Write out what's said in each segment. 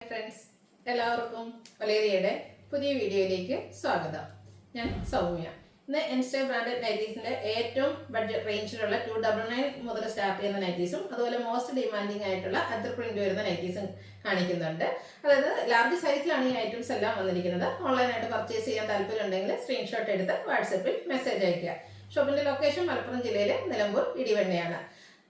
Friends, എല്ലാവർക്കും വലേറിയയുടെ പുതിയ വീഡിയോയിലേക്ക് സ്വാഗതം. ഞാൻ സൗമ്യ. ഇന്ന് എൻസ്റ്റേ ബ്രാൻഡഡ് നൈറ്റീസിന്റെ ഏറ്റവും ബഡ്ജറ്റ് റേഞ്ചിലുള്ള 299 മുതൽ സ്റ്റാർട്ട് ചെയ്യുന്ന നൈറ്റീസും അതുപോലെ മോസ്റ്റ് ഡിമാൻഡിങ് ആയിട്ടുള്ള അതർ പ്രിന്റ് വരുന്ന നൈറ്റീസും കാണിക്കുന്നുണ്ട്. അതായത് ലാർജ് സൈസിലാണ് ഈ ഐറ്റംസ് എല്ലാം വന്നിരിക്കുന്നത്. ഓൺലൈനായിട്ട് പർച്ചേസ് ചെയ്യാൻ താല്പര്യം ഉണ്ടെങ്കിൽ സ്ക്രീൻഷോട്ട് എടുത്ത് വാട്സപ്പിൽ മെസ്സേജ് അയയ്ക്കുക. ഷോപ്പിന്റെ ലൊക്കേഷൻ മലപ്പുറം ജില്ലയിലെ നിലമ്പൂർ ഇടിവണ്ണയാണ്.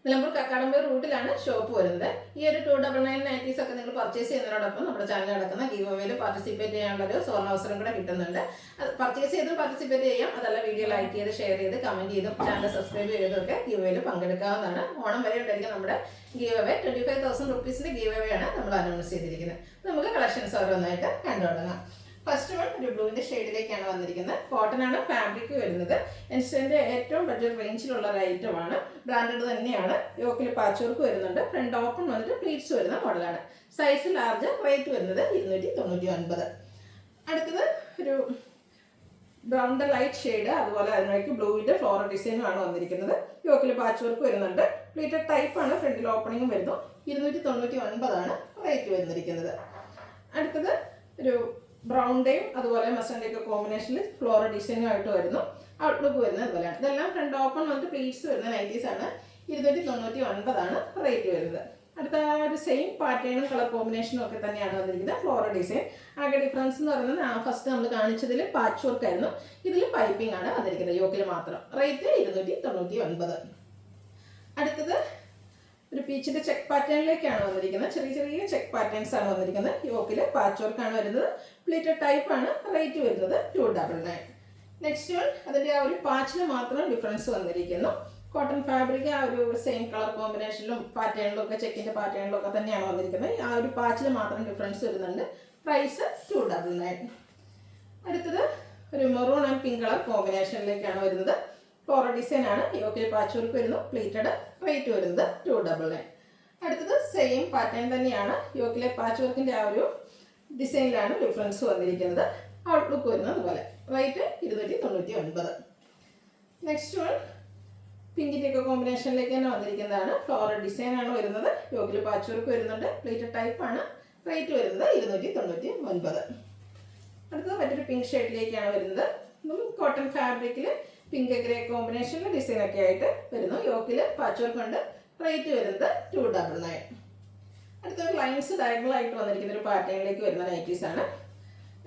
നിലമ്പൂർ കക്കാടമ്പൂർ റൂട്ടിലാണ് ഷോപ്പ് വരുന്നത്. ഈ ഒരു 299 നൈറ്റീസ് ഒക്കെ നിങ്ങൾ പർച്ചേസ് ചെയ്യുന്നതിനോടൊപ്പം നമ്മുടെ ചാനൽ നടക്കുന്ന ഗീവ് അവേയിൽ പാർട്ടിസിപ്പേറ്റ് ചെയ്യാനുള്ള ഒരു സുവർണാവസരം കൂടെ കിട്ടുന്നുണ്ട്. അത് പർച്ചേസ് ചെയ്തും പാർട്ടിസിപ്പേറ്റ് ചെയ്യാം. അതല്ല വീഡിയോ ലൈക്ക് ചെയ്ത് ഷെയർ ചെയ്ത് കമന്റ് ചെയ്തും ചാനൽ സബ്സ്ക്രൈബ് ചെയ്തൊക്കെ ഗീവ് അവേയിൽ പങ്കെടുക്കാവുന്നതാണ്. ഓണം വരെ ഉണ്ടായിരിക്കും നമ്മുടെ ഗീവ് അവേ. 25,000 റുപ്പീസിന്റെ ഗീവ് അവേ ആണ് നമ്മൾ അനൗൺസ് ചെയ്തിരിക്കുന്നത്. നമുക്ക് കളക്ഷൻസ് ഓരോന്നായിട്ട് കണ്ടു തുടങ്ങാം. ഫസ്റ്റ് വൺ ഒരു ബ്ലൂവിന്റെ ഷെയ്ഡിലേക്കാണ് വന്നിരിക്കുന്നത്. കോട്ടൺ ആണ് ഫാബ്രിക് വരുന്നത്. എൻസ്റ്റന്റെ ഏറ്റവും ബഡ്ജറ്റ് റേഞ്ചിലുള്ള ഒരു ഐറ്റം ആണ്. ബ്രാൻഡഡ് തന്നെയാണ്. യോക്കിൽ പാച്ച് വർക്ക് വരുന്നുണ്ട്. ഫ്രണ്ട് ഓപ്പൺ വന്നിട്ട് പ്ലീറ്റ്സ് വരുന്ന മോഡലാണ്. Size large. റേറ്റ് വരുന്നത് 299. അടുത്തത് ഒരു ബ്രൗണിന്റെ ലൈറ്റ് ഷെയ്ഡ്, അതുപോലെ അതിനേക്ക് ബ്ലൂവിന്റെ ഫ്ലോറൽ ഡിസൈനും ആണ് വന്നിരിക്കുന്നത്. യോക്കിൽ പാച്ച് വർക്ക് വരുന്നുണ്ട്. പ്ലീറ്റഡ് ടൈപ്പ് ആണ്. ഫ്രണ്ടിൽ ഓപ്പണിംഗും വരുന്നു. 299 ആണ് റേറ്റ് വന്നിരിക്കുന്നത്. അടുത്തത് ഒരു ബ്രൗണിന്റെയും അതുപോലെ മസ്റ്ററിന്റെയും ഒക്കെ കോമ്പിനേഷനിൽ ഫ്ലോറൽ ഡിസൈനും ആയിട്ട് വരുന്നു. ഔട്ട്ലുക്ക് വരുന്നത് അതുപോലെയാണ്. ഇതെല്ലാം ഫ്രണ്ട് ഓപ്പൺ വന്നിട്ട് പ്ലീറ്റ്സ് വരുന്ന നൈറ്റീസ് ആണ്. 299 ആണ് റേറ്റ് വരുന്നത്. അടുത്ത ഒരു സെയിം പാറ്റേണും കളർ കോമ്പിനേഷനും ഒക്കെ തന്നെയാണ് വന്നിരിക്കുന്നത്. Floral design. ആകെ ഡിഫറൻസ് എന്ന് പറയുന്നത് ഫസ്റ്റ് നമ്മൾ കാണിച്ചതിൽ പാച്ച് വർക്ക് ആയിരുന്നു. ഇതിൽ പൈപ്പിംഗ് ആണ് വന്നിരിക്കുന്നത്. യോക്കിൽ മാത്രം. റേറ്റ് 299. അടുത്തത് ഒരു പീച്ചിന്റെ ചെക്ക് പാറ്റേണിലേക്കാണ് വന്നിരിക്കുന്നത്. ചെറിയ ചെറിയ ചെക്ക് പാറ്റേൺസ് ആണ് വന്നിരിക്കുന്നത്. യോക്കിൽ പാച്ച് വർക്ക് ആണ് വരുന്നത്. പ്ലീറ്റഡ് ടൈപ്പ് ആണ്. റേറ്റ് വരുന്നത് 299. നെക്സ്റ്റ് വൺ അതിന്റെ ആ ഒരു പാച്ചിന് മാത്രം ഡിഫറൻസ് വന്നിരിക്കുന്നു. കോട്ടൺ ഫാബ്രിക് ആ ഒരു സെയിം കളർ കോമ്പിനേഷനിലും പാറ്റേണിലും ഒക്കെ ചെക്കിന്റെ പാറ്റേണിലും ഒക്കെ തന്നെയാണ് വന്നിരിക്കുന്നത്. ആ ഒരു പാച്ചിന് മാത്രം ഡിഫറൻസ് വരുന്നുണ്ട്. പ്രൈസ് 299. അടുത്തത് ഒരു മെറൂൺ ആൻഡ് പിങ്ക് കളർ കോമ്പിനേഷനിലേക്കാണ് വരുന്നത്. ഫ്ലോറൽ ഡിസൈൻ ആണ്. യോക്കിൽ പാച്ച് വർക്ക് വരുന്നു. പ്ലീറ്റഡ്. റേറ്റ് വരുന്നത് 299. അടുത്തത് സെയിം പാറ്റേൺ തന്നെയാണ്. യോക്കിലെ പാച്ച് വർക്കിന്റെ ആ ഒരു ഡിസൈനിലാണ് ഡിഫറൻസ് വന്നിരിക്കുന്നത്. ഔട്ട്ലുക്ക് വരുന്നത് അതുപോലെ. റേറ്റ് 299. നെക്സ്റ്റ് വൺ പിങ്കിന്റെ ഒക്കെ കോമ്പിനേഷനിലേക്ക് തന്നെ വന്നിരിക്കുന്നതാണ്. ഫ്ലോറൽ ഡിസൈൻ ആണ് വരുന്നത്. യോക്കിൽ പാച്ച് വർക്ക് വരുന്നുണ്ട്. പ്ലീറ്റഡ് ടൈപ്പ് ആണ്. റേറ്റ് വരുന്നത് 299. അടുത്തത് മറ്റൊരു പിങ്ക് ഷെയ്ഡിലേക്കാണ് വരുന്നത്. കോട്ടൺ ഫാബ്രിക്കിൽ പിങ്ക് ഗ്രേ കോമ്പിനേഷനിൽ ഡിസൈൻ ഒക്കെ ആയിട്ട് വരുന്നു. യോക്കിൽ പാച്ച് വർക്ക് ഉണ്ട്. റേറ്റ് വരുന്നത് 299. അടുത്തൊരു ലൈൻസ് ഡയഗണൽ ആയിട്ട് വന്നിരിക്കുന്ന ഒരു പാറ്റേണിലേക്ക് വരുന്ന നൈറ്റീസ് ആണ്.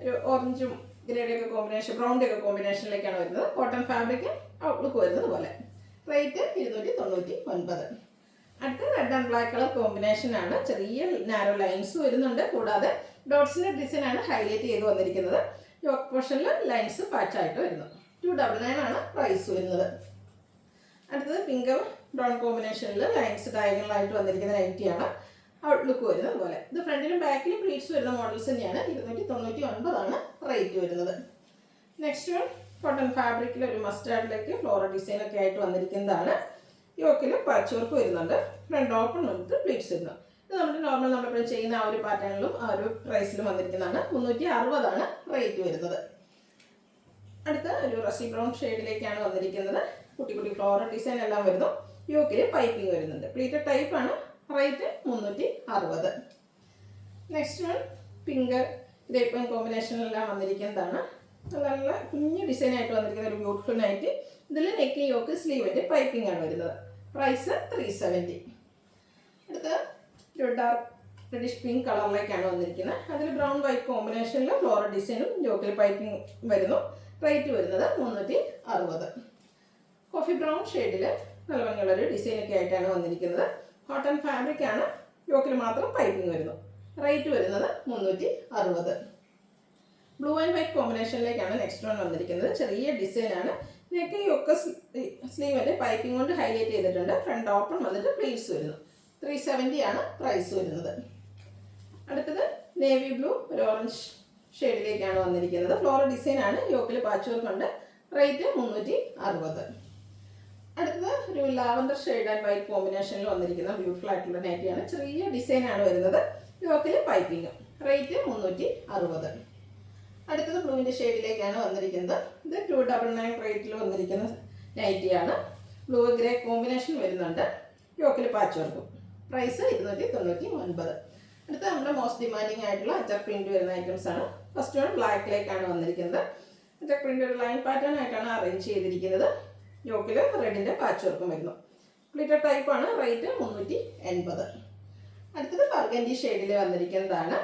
ഒരു ഓറഞ്ചും ഗ്രേയുടെ ഒക്കെ കോമ്പിനേഷൻ, ബ്രൗണിന്റെ ഒക്കെ കോമ്പിനേഷനിലേക്കാണ് വരുന്നത്. Cotton fabric. ഔട്ട്ലുക്ക് വരുന്നത് പോലെ. റേറ്റ് 299. അടുത്ത red and black colour combination ആണ്. ചെറിയ നാരോ ലൈൻസ് വരുന്നുണ്ട്. കൂടാതെ ഡോട്ട്സിന്റെ ഡിസൈൻ ആണ് ഹൈലൈറ്റ് ചെയ്ത് വന്നിരിക്കുന്നത്. യോക്ക് പോർഷനിൽ ലൈൻസ് പാച്ച് ആയിട്ട് വരുന്നു. 299 ആണ് പ്രൈസ് വരുന്നത്. അടുത്തത് പിങ്ക് ബ്രൗൺ കോമ്പിനേഷനിൽ ലൈൻസ് ഡയഗണൽ ആയിട്ട് വന്നിരിക്കുന്ന നൈറ്റിയാണ്. ഔട്ട്ലുക്ക് വരുന്നത് അതുപോലെ. ഇത് ഫ്രണ്ടിലും ബാക്കിലും പ്ലീറ്റ്സ് വരുന്ന മോഡൽസ് തന്നെയാണ്. 299 ആണ് റേറ്റ് വരുന്നത്. നെക്സ്റ്റ് വൺ കോട്ടൺ ഫാബ്രിക്കിൽ ഒരു മസ്റ്റാർഡിലേക്ക് ഫ്ലോറൽ ഡിസൈൻ ഒക്കെ ആയിട്ട് വന്നിരിക്കുന്നതാണ്. യോക്കിൽ പാച്ച് വർക്ക് വരുന്നുണ്ട്. ഫ്രണ്ട് ഓപ്പൺ വന്നിട്ട് പ്ലീറ്റ്സ് വരുന്നു. ഇത് നമ്മുടെ നോർമൽ നമ്മളിപ്പോൾ ചെയ്യുന്ന ആ ഒരു പാറ്റേണിലും ആ ഒരു പ്രൈസിലും വന്നിരിക്കുന്നതാണ്. 360 ആണ് റേറ്റ് വരുന്നത്. അടുത്ത ഒരു റസി ബ്രൗൺ ഷെയ്ഡിലേക്കാണ് വന്നിരിക്കുന്നത്. കുട്ടി കുട്ടി ഫ്ലോറൽ ഡിസൈൻ എല്ലാം വരുന്നു. യോക്കിൽ പൈപ്പിംഗ് വരുന്നുണ്ട്. പ്ലീറ്റഡ് ടൈപ്പ് ആണ്. Rate 360. Next one pink grape കോമ്പിനേഷനിലെല്ലാം വന്നിരിക്കുന്നതാണ്. നല്ല കുഞ്ഞു ഡിസൈൻ ആയിട്ട് വന്നിരിക്കുന്ന ഒരു ബ്യൂട്ടിഫുൾ നൈറ്റ്. ഇതിൽ നെക്ക് യോക്ക് സ്ലീവിൻ്റെ പൈപ്പിംഗ് ആണ് വരുന്നത്. പ്രൈസ് 370. അടുത്ത ഒരു ഡാർക്ക് റെഡിഷ് പിങ്ക് കളറിലേക്കാണ് വന്നിരിക്കുന്നത്. അതിൽ ബ്രൗൺ വൈറ്റ് കോമ്പിനേഷനിൽ ഫ്ലോറൽ ഡിസൈനും യോക്കിൽ പൈപ്പിംഗ് വരുന്നു. റേറ്റ് വരുന്നത് 360. കോഫി ബ്രൗൺ ഷെയ്ഡിൽ നല്ല ഭംഗിയുള്ളൊരു ഡിസൈനൊക്കെ ആയിട്ടാണ് വന്നിരിക്കുന്നത്. കോട്ടൺ ഫാബ്രിക് ആണ്. യോക്കിൽ മാത്രം പൈപ്പിംഗ് വരുന്നു. റേറ്റ് വരുന്നത് 360. ബ്ലൂ ആൻഡ് വൈറ്റ് കോമ്പിനേഷനിലേക്കാണ് നെക്സ്റ്റ് വൺ വന്നിരിക്കുന്നത്. ചെറിയ ഡിസൈനാണ്. നെക്ക് യോക്ക് സ്ലീവിൻ്റെ പൈപ്പിംഗ് കൊണ്ട് ഹൈലൈറ്റ് ചെയ്തിട്ടുണ്ട്. ഫ്രണ്ട് ഓപ്പൺ വന്നിട്ട് പ്ലീറ്റ്സ് വരുന്നു. 370 ആണ് പ്രൈസ് വരുന്നത്. അടുത്തത് നേവി ബ്ലൂ ഒരു ഓറഞ്ച് ഷെയ്ഡിലേക്കാണ് വന്നിരിക്കുന്നത്. ഫ്ലോറൽ ഡിസൈൻ ആണ്. യോക്കിൽ പാച്ച് വർക്ക് ഉണ്ട്. റേറ്റ് 360. അടുത്തത് ഒരു ലാവൻഡർ ഷെയ്ഡ് ആൻഡ് വൈറ്റ് കോമ്പിനേഷനിൽ വന്നിരിക്കുന്ന ബ്യൂട്ടിഫുൾ ആയിട്ടുള്ള നൈറ്റിയാണ്. ചെറിയ ഡിസൈൻ ആണ് വരുന്നത്. യോക്കിൽ പൈപ്പിംഗ്. റേറ്റ് 360. അടുത്തത് ബ്ലൂവിൻ്റെ ഷെയ്ഡിലേക്കാണ് വന്നിരിക്കുന്നത്. ഇത് 299 റേറ്റിൽ വന്നിരിക്കുന്ന നൈറ്റിയാണ്. ബ്ലൂ ഗ്രേ കോമ്പിനേഷൻ വരുന്നുണ്ട്. യോക്കിൽ പാച്ച് വർക്കും. പ്രൈസ് 299. അടുത്ത നമ്മുടെ മോസ്റ്റ് ഡിമാൻഡിങ് ആയിട്ടുള്ള അജർ പ്രിന്റ് വരുന്ന ഐറ്റംസ് ആണ്. ഫസ്റ്റ് വൺ ബ്ലാക്കിലേക്കാണ് വന്നിരിക്കുന്നത്. അജർ പ്രിന്റ് ഒരു ലൈൻ പാറ്റേൺ ആയിട്ടാണ് അറേഞ്ച് ചെയ്തിരിക്കുന്നത്. യോക്കിൽ റെഡിൻ്റെ പാച്ച് വർക്കും വരുന്നു. പ്ലീറ്റഡ് ടൈപ്പാണ്. റേറ്റ് 380. അടുത്തത് ബർഗൻഡി ഷെയ്ഡിൽ വന്നിരിക്കുന്നതാണ്.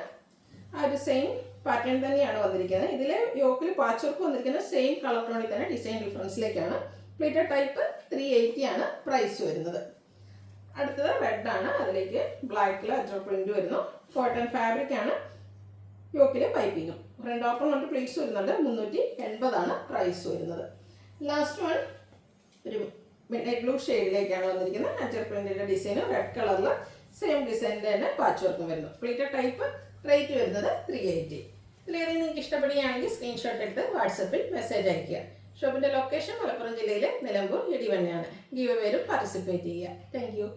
ആ ഒരു സെയിം പാറ്റേൺ തന്നെയാണ് വന്നിരിക്കുന്നത്. ഇതിൽ യോക്കിൽ പാച്ച് വർക്ക് വന്നിരിക്കുന്നത് സെയിം കളർ ടോണിൽ തന്നെ, ഡിസൈൻ ഡിഫറൻസിലേക്കാണ്. പ്ലീറ്റഡ് ടൈപ്പ് 380 ആണ് പ്രൈസ് വരുന്നത്. അടുത്തത് റെഡ് ആണ്. അതിലേക്ക് ബ്ലാക്കിൽ അജർ പ്രിന്റ് വരുന്നു. കോട്ടൺ ഫാബ്രിക് ആണ്. യോക്കിൽ പൈപ്പിങ്ങും. ഫ്രണ്ട് ഓപ്പൺ കൊണ്ട് പ്ലീറ്റ്സ് വരുന്നുണ്ട്. 380 ആണ് പ്രൈസ് വരുന്നത്. ലാസ്റ്റ് വൺ ഒരു മിഡ് നൈറ്റ് ബ്ലൂ ഷെയ്ഡിലേക്കാണ് വന്നിരിക്കുന്നത്. അജർ പ്രിന്റിന്റെ ഡിസൈൻ റെഡ് കളറിൽ സെയിം ഡിസൈനിൻ്റെ തന്നെ പാച്ച് വർക്കും വരുന്നു. Pleated type. റേറ്റ് വരുന്നത് 380. ഇതിലേതെങ്കിലും നിങ്ങൾക്ക് ഇഷ്ടപ്പെടുകയാണെങ്കിൽ സ്ക്രീൻഷോട്ട് എടുത്ത് വാട്സപ്പിൽ മെസ്സേജ് അയയ്ക്കുക. ഷോപ്പിൻ്റെ ലൊക്കേഷൻ മലപ്പുറം ജില്ലയിലെ നിലമ്പൂർ ഇടിവണ്ണയാണ്. ഗീവ് അവേയിലും പാർട്ടിസിപ്പേറ്റ് ചെയ്യുക. Thank you.